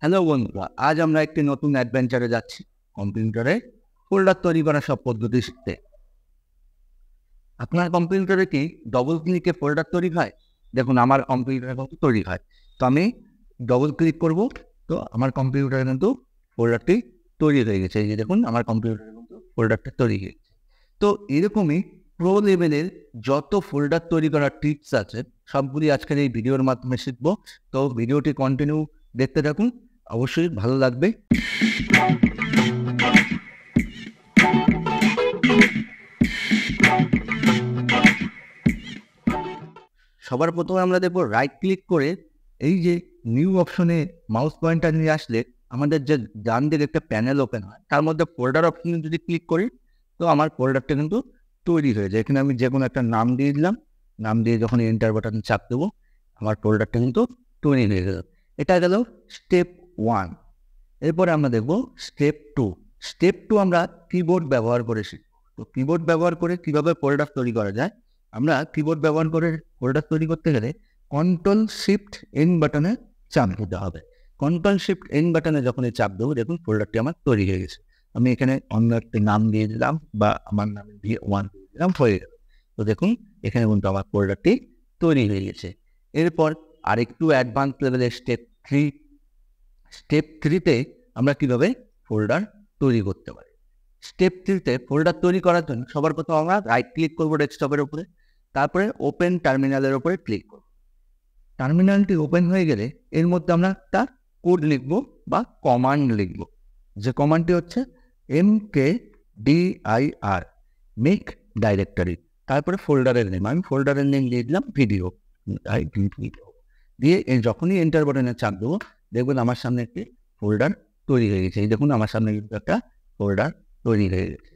Hello বন্ধুরা, আজ আমরা একটি নতুন অ্যাডভেঞ্চারে যাচ্ছি। কম্পিউটারে ফোল্ডার তৈরি করার সব পদ্ধতি শিখতে। আপনার কম্পিউটারে কি ডবল ক্লিকে ফোল্ডার তৈরি হয়? দেখুন, আমার কম্পিউটারে কিন্তু তৈরি হয়। তো আমি ডবল ক্লিক করব, তো আমার কম্পিউটারে কিন্তু ফোল্ডারটি তৈরি হয়ে গেছে। এই যে দেখুন, আমার কম্পিউটারে কিন্তু ফোল্ডারটা তৈরি হয়ে গেছে। তো এরকমই প্রো লেভেলের যত ফোল্ডার তৈরি করার টিপস আছে সবগুলি আজকের এই ভিডিওর মাধ্যমে শিখবো। তো ভিডিওটি কন্টিনিউ দেখতে থাকুন, অবশ্যই ভালো লাগবে। সবার প্রথমে আমরা দেখবো রাইট ক্লিক করে এই যে নিউ অপশনে মাউস পয়েন্টার নিয়ে আসলে আমাদের যে ডান দিকে একটা প্যানেল ওপেন হয়, তার মধ্যে ফোল্ডার অপশনে যদি ক্লিক করি তো আমার ফোল্ডারটা কিন্তু তৈরি হয়ে যায়। এখানে আমি যে কোনো একটা নাম দিয়ে দিলাম, নাম দিয়ে যখন এন্টার বাটন চাপ দেবো আমার ফোল্ডারটা কিন্তু তৈরি হয়ে গেল। এটা গেল স্টেপ 1। এরপরে আমরা দেখবো স্টেপ 2। স্টেপ 2 আমরা কিবোর্ড ব্যবহার করে শিখব। তো কিবোর্ড ব্যবহার করে কিভাবে ফোল্ডার তৈরি করা যায়, আমরা কিবোর্ড ব্যবহার করে ফোল্ডার তৈরি করতে গেলে কন্ট্রোল শিফট এন বাটনে চাপ দিতে হবে। কন্ট্রোল শিফট এন বাটনে যখনই চাপ দেবো দেখুন ফোল্ডারটি আমার তৈরি হয়ে গেছে। আমি এখানে অন্য একটি নাম দিয়ে দিলাম বা আমার নাম দিয়ে 1 দিয়ে দিলাম, হয়ে গেল। তো দেখুন এখানে কিন্তু আমার ফোল্ডারটি তৈরি হয়ে গেছে। এরপর আরেকটু অ্যাডভান্স লেভেলের স্টেপ 3। স্টেপ 3তে আমরা কিভাবে ফোল্ডার তৈরি করতে পারি। স্টেপ 3তে ফোল্ডার তৈরি করার জন্য সবার প্রথম আমরা রাইট ক্লিক করবো ডেস্কটপের উপরে, তারপরে ওপেন টার্মিনালের উপরে ক্লিক করব। টার্মিনালটি ওপেন হয়ে গেলে এর মধ্যে আমরা একটা কোড লিখব বা কমান্ড লিখব, যে কমান্ডটি হচ্ছে MKDIR, মেক ডাইরেক্টরি। তারপরে ফোল্ডারের নেম, আমি ফোল্ডারের নেম দিয়ে দিলাম ভিডিও দিয়ে যখনই এন্টার বাটনে চাপ দেবো দেখবেন আমার সামনে একটি ফোল্ডার তৈরি হয়ে গেছে। এই দেখুন আমার সামনে কিন্তু একটা ফোল্ডার তৈরি হয়ে গেছে।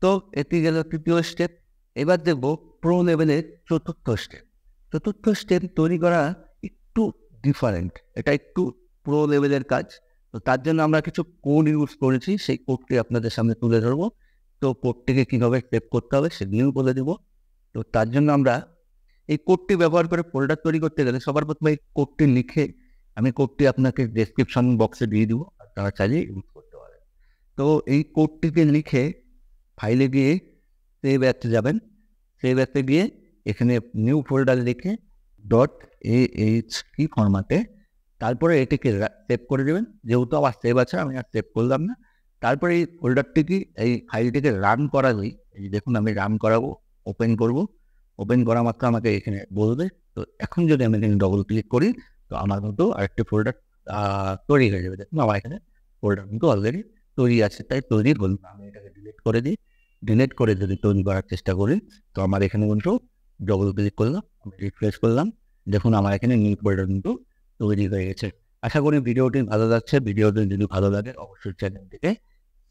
তো এটি গেল তৃতীয় স্টেপ। এবার দেখবো প্রো লেভেলের চতুর্থ স্টেপ। চতুর্থ স্টেপ তৈরি করা একটু ডিফারেন্ট, এটা একটু প্রো লেভেলের কাজ। তো তার জন্য আমরা কিছু কোড ইউজ করেছি, সেই কোডটি আপনাদের সামনে তুলে ধরবো। তো কোডটিকে কীভাবে সেভ করতে হবে সেগুলিও বলে দেবো। তো তার জন্য আমরা এই কোডটি ব্যবহার করে ফোল্ডার তৈরি করতে গেলে সবার প্রথমে এই কোডটি লিখে আমি কোডটি আপনাকে ডেসক্রিপশন বক্সে দিয়ে দিব, আপনারা চাইলে ইউজ করতে পারেন। তো এই কোডটিকে লিখে ফাইলে গিয়ে সেভ অ্যাপে যাবেন। সেভ অ্যাপে গিয়ে এখানে নিউ ফোল্ডার লিখে .ahp ফরম্যাটে তারপরে এটিকে সেভ করে দেবেন। যেহেতু আমার সেভ আছে আমি আর সেভ করলাম না। তারপরে এই ফোল্ডারটিকে এই ফাইলটিকে রান করালেই, এই দেখুন আমি রান করাবো, ওপেন করব। ওপেন করা মাত্র আমাকে এখানে বলবে। তো এখন যদি আমি এখানে ডবল ক্লিক করি তো আমার কিন্তু আরেকটি ফোল্ডার তৈরি হয়ে যাবে। দেখুন আমার এখানে ফোল্ডার কিন্তু অলরেডি তৈরি আছে, তাই তৈরি বলুন আমি এটাকে ডিলিট করে দিই। ডিলিট করে যদি তৈরি করার চেষ্টা করি তো আমার এখানে কিন্তু ডবল ক্লিক করলাম, আমি রিফ্রেশ করলাম, দেখুন আমার এখানে নিউ ফোল্ডার কিন্তু তৈরি হয়ে গেছে। আশা করি ভিডিওটি ভালো লাগছে। ভিডিওটি যদি ভালো লাগে অবশ্যই চ্যানেলটিকে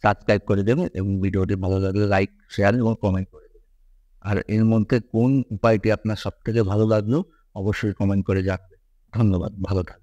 সাবস্ক্রাইব করে দেবেন এবং ভিডিওটি ভালো লাগলে লাইক, শেয়ার এবং কমেন্ট করে দেবেন। আর এর মধ্যে কোন উপায়টি আপনার সব থেকে ভালো লাগলো অবশ্যই কমেন্ট করে জানাবেন। ধন্যবাদ, ভালো থাকবেন।